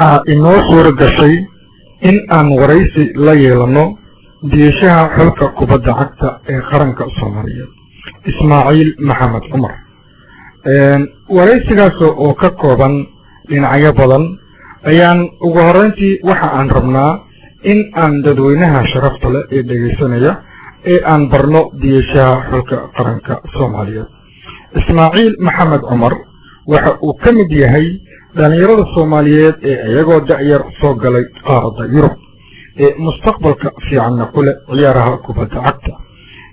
waxaa inoo suura gashay in aan waraysi la yeelano diyaashaha xulka kubadda cagta ee qaranka Soomaaliyeed Ismaaciil Maxamed Cumar. waraysigaas oo ka kooban dhinacyo badan ayaan ugu horeyntii waxa aan rabnaa in aan dadweynaha sharafta leh ee dhageysanaya ee aan barno diyaashaha xulka qaranka Soomaaliyeed. Ismaaciil Maxamed Cumar waxa uu ka mid yahay dhalinyarada Soomaaliyeed ee iyagoo da'yar soo galay qaaradda Yurub ee mustaqbalka fiicanna ku leh ciyaaraha kubadda cagta.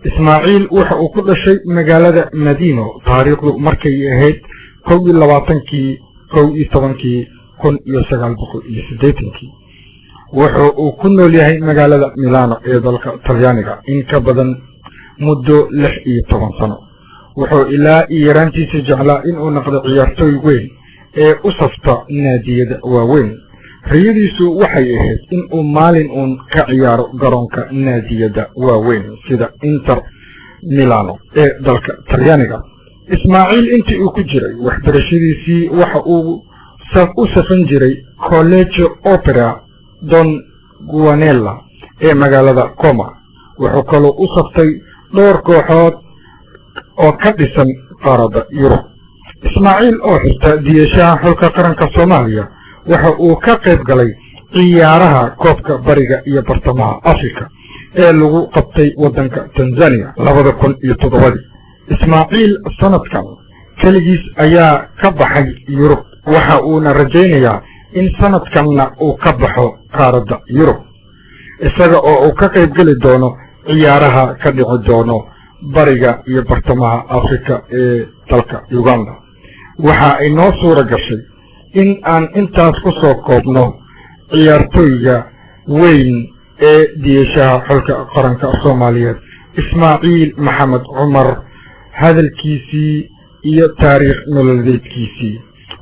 Ismaaciil waxa uu ku dhashay magaalada Madiino taariikhdu markay ahayd 1980 wuxuu uu ku nool yahay magaalada Milano ee dalka Talyaaniga in ka badan muddo 16 sano. wuxuu ilaa yaraantiisa jeclaa in uu noqdo ciyaartooy weyn ee u safta naadiyada waaweyn. riyadiisu waxay ahayd in uu maalin uun ka ciyaaro garoonka naadiyada waaweyn sida Inter Milano ee dalka Talyaaniga. Ismaaciil intii uu ku jiray waxbarashadiisii waxa uu u safan jiray Collegio Opera Don Guanella ee magaalada Como. wuxuu kaloo u saftay dhowr kooxood oo ka dhisan qaaradda Yurub. Ismaaciil oo xirta diyaashaha xulka qaranka Soomaaliya waxa uu ka qayb galay ciyaaraha koobka bariga iyo bartamaha Afrika ee lagu qabtay waddanka Tanzania 2007. Ismaaciil sanadkan kaligiis ayaa ka baxay Yurub waxa uuna rajaynayaa in sanadkanna uu ka baxo qaaradda Yurub isaga oo uu ka qayb gali doono ciyaaraha ka dhici doono bariga iyo bartamaha Afrika ee dalka Uganda. waxa ay noo suura gashay in aan intaas ku soo koobno ciyaartooyga weyn ee diyaashaha xulka qaranka Soomaaliyeed Ismaaciil Maxamed Cumar hadalkiisii iyo taariikh nololeedkiisii.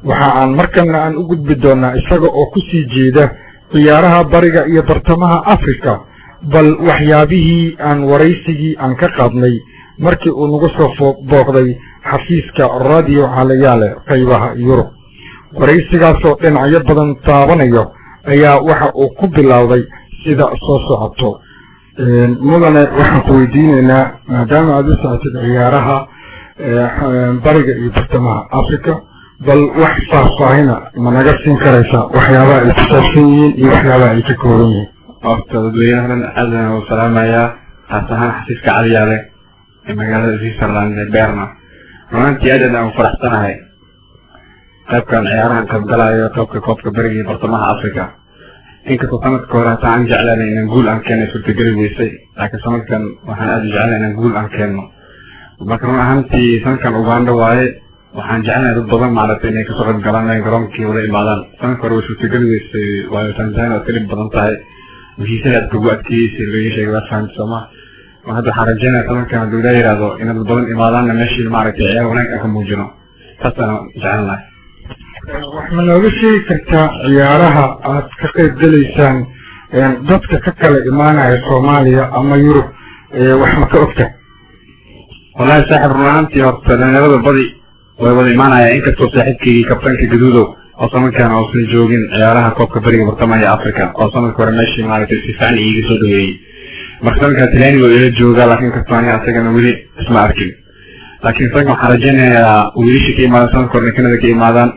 waxa aan markana aan u gudbi doonaa isaga oo ku sii jeeda ciyaaraha bariga iyo bartamaha Afrika bal waxyaabihii aan waraysigii aan ka qaadnay markii uu nagu soo booqday xafiiska Radio Halayaale qaybaha Yurub. waraysigaasoo dhinacyo badan taabanayo ayaa waxa uu ku bilowday sida soo socoto. mudane waxaan ku weydiinaynaa maadaama aad u socotid ciyaaraha bariga iyo bartamaha Afrika bal wax faahfaahina ma naga siin karaysaa waxyaabaha ay ku saabsan yihiin iyo waxyaabaha ay ka kooban yihiin. dadweynahan aadan u salaamayaa asahan xafiiska Halayaale ee magaalada Switzerland ee Berna. runtii aad aan u faraxsanahay qaybkan ciyaarahan qaybgalayo koobka bariga iyo bartamaha Afrika. inkastoo sanadka hore aan jeclaanay inaan guul aan keeno suurtagali weysay laakiin sanadkan waxaan aad u jeclahay inaan guul aan keeno. marka run ahaantii sanadkan Uganda waaye waxaan jeclahay dad badan maaragtay inay kasoo qayb galaan garoonkii wada imaadaan. sanadka hore way suurtagali weysay waayo Tanzania oo kali badan tahay heshiisyada aad ugu adkeysay laga sheegay waa fahamta Soomaa. hadda waxaan rajaynayaa sanadkan hadduu ilaa yiraahdo in dad badan imaadaanna meeshii maaragtay ciyaar wanaag aan ka muujino taasaan jecelnahay. wax ma nooga sheegi kartaa ciyaaraha aad ka qayb galaysaan dadka ka kala imaanaya Soomaaliya ama Yurub wax ma ka ogtahay? wallahi saaxiib run ahaantii horta dhalinyarada badi way wada imaanayaan inkastoo saaxiibkii kabtanka gaduudow oo sanadkan uusan joogin ciyaaraha koobka bariga bartamaha iyo Afrika oo sanadka hore meeshii maaragtay si fiican iiga soo dhaweeyey. marka sanadkan Talyaaniga oo ila joogaa laakiin kastaani asagana weli isma arkin. laakiin sanadkan waxaan rajaynayaa wiilasha ka imaadaan sanadka hore Kanada ka imaadaan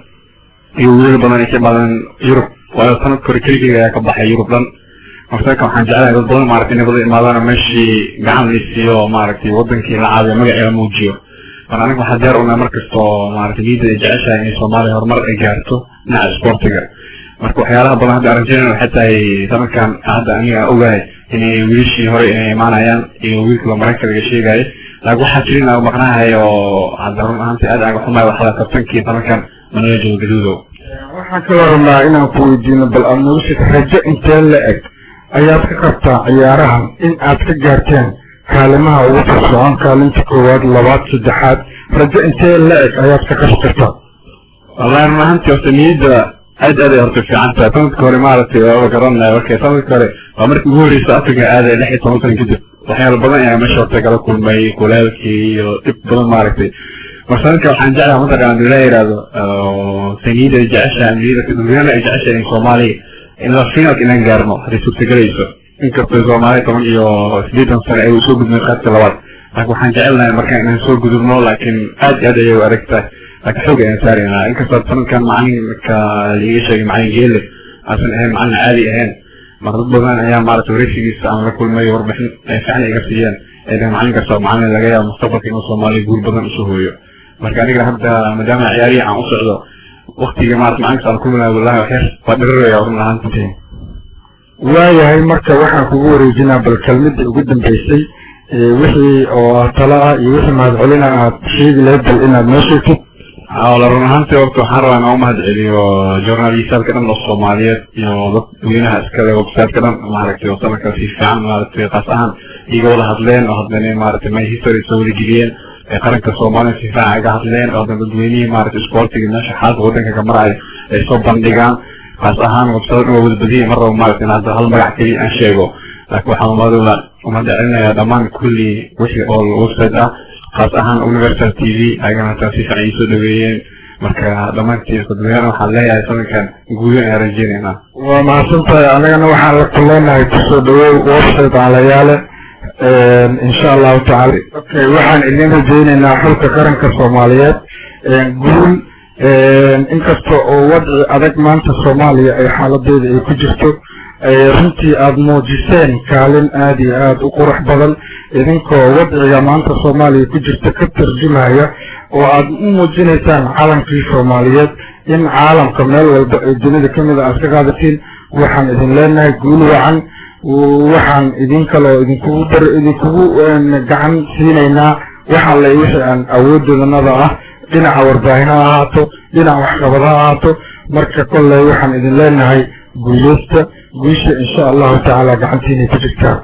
iyo wiilal badan ay ka imaadaan Yurub waayo sanadka hore keligii ayaa ka baxay Yurub dhan. marka waxaan jeclahay dad badan maaragtay inay wada imaadaan meeshii gacan la siiyo maaragtay wadankii la caawiyo magaca la muujiyo. marka aniga waxaan diyaar u nahay markastoo maaragtay niyadda ay jeceshahay inay Soomaaliya horumar ay gaarto dhinaca isboortiga. marka waxyaalaha badan hadda aan rajaynayno waxay tahay sanadkan hadda aniga ogahay inay wiilashii hore inay imaanayaan iyo wiilka Mareykanka laga sheegay. laakiin waxaa jirin aan maqnahay oo hadda run ahaantii aad aan xumahay waxda kabtankii sanadkan manala joogo gaduudow. waxaan kaloo rabnaa inaan ku weydiino bal aad nagu sheegto rajo intee la eg ayaad ka qabtaa ciyaarahan in aad ka gaarteen kaalimaha ugu firfircoon kaalinta koowaad labaad saddexaad rajo intee la eg ayaad ka qabi kartaa? wallahi run ahaantii horta niyadda aad ay horta fiican tahay. sanadka hore maaragtay waa garanaya markay sanadka hore waa markii ugu horreysay Afrika aaday 16 sano kadib waxyaalo badan ayaa meesha horta kala kulmay kulaalkii iyo dib badan maaragtay مثلا كان جاء مثلا عند ولاية هذا سنيد الجعشة أميرة الدنيا الجعشة الصومالي إن الصين كنا نجارنا هذه سوتجريسو إن كنت الصومالي طبعا سديدا سنة أو سوق من خط الوقت لكن حنجعلنا مكان نسوق قدرنا لكن أد يوركته لكن حوجة إنسانية إن كنت الصين كان معين كليشة معين جيل أصلا هم معنا عالي هن مرات بدنا أيام مرات وريسي استعمل كل ما يوربح فعلا إجابتيان إذا معين كسر معنا اللي جاي مستقبل في الصومالي يقول بدنا نسويه marka aniga hadda madama ciyaari aan u socdo waqtiga maarta maanta aan kulmay wallahi waxyar fadhiyo runtii waayahay marka waxaan kugu wareejinaa bal kelmadii ugu dambeysay wixii oo tala iyo wixii mahadcelina aad sheegi lahayd bal inaad noo sheegtid wala runtii waqti waxaan rabaa inaan mahad celiyo journalistaadka dhan oo Soomaaliyeed iyo dadweynaha iskale website-ka dhan maaragtay oo sanadka si fiican maaragtay qaas ahaan iga wada hadleen oo hadleen maaragtay my history soo geliyeen qaranka Soomaaliya si fiican aga hadleen oo dadweynaha maaragtay sportiga meesha xaalad wadanka ka maray ay soo bandhigaan qaas ahaan website oo wada badiyay mar oo maaragtay inaad hal magac kaliya aan sheego laakiin waxaan maadula uma dhacinayaa dhammaan kulli wixii oo website ah qaas ahaan Universal TV ayagana taasi fiican soo dhaweeyeen marka dhamaantii dadweynaha waxaan leeyahay sanadkan guulo ay rajeynayna waa mahadsantahay anagana waxaan la kulmaynahay kusoo dhawow website alayaale إن شاء الله تعالى. أوكي وحن إننا جينا حلقة قرنك الصوماليات نقول إن كستو وضع أدك مانت الصومالية أي حالة دي كجستو رنتي أد موجسين كالين آدي آد وقرح بلل إذنكو وضع يا مانت الصومالية كجستو كتر جماعية وأد موجينيسان عالم في الصوماليات إن عالم كمال والجنة كمال أسكاقادتين وحن إذن لنا يقولوا وعن waxaan idin kale idinku gacan siinaynaa waxa la wixii aan awoodoodanada ah dhinaca warbaahinada ahaato dhinaca waxqabadaha ahaato marka kolley waxaan idin leenahay guuleysta guusha insha allahu tacaala gacantiinay ku jirtaa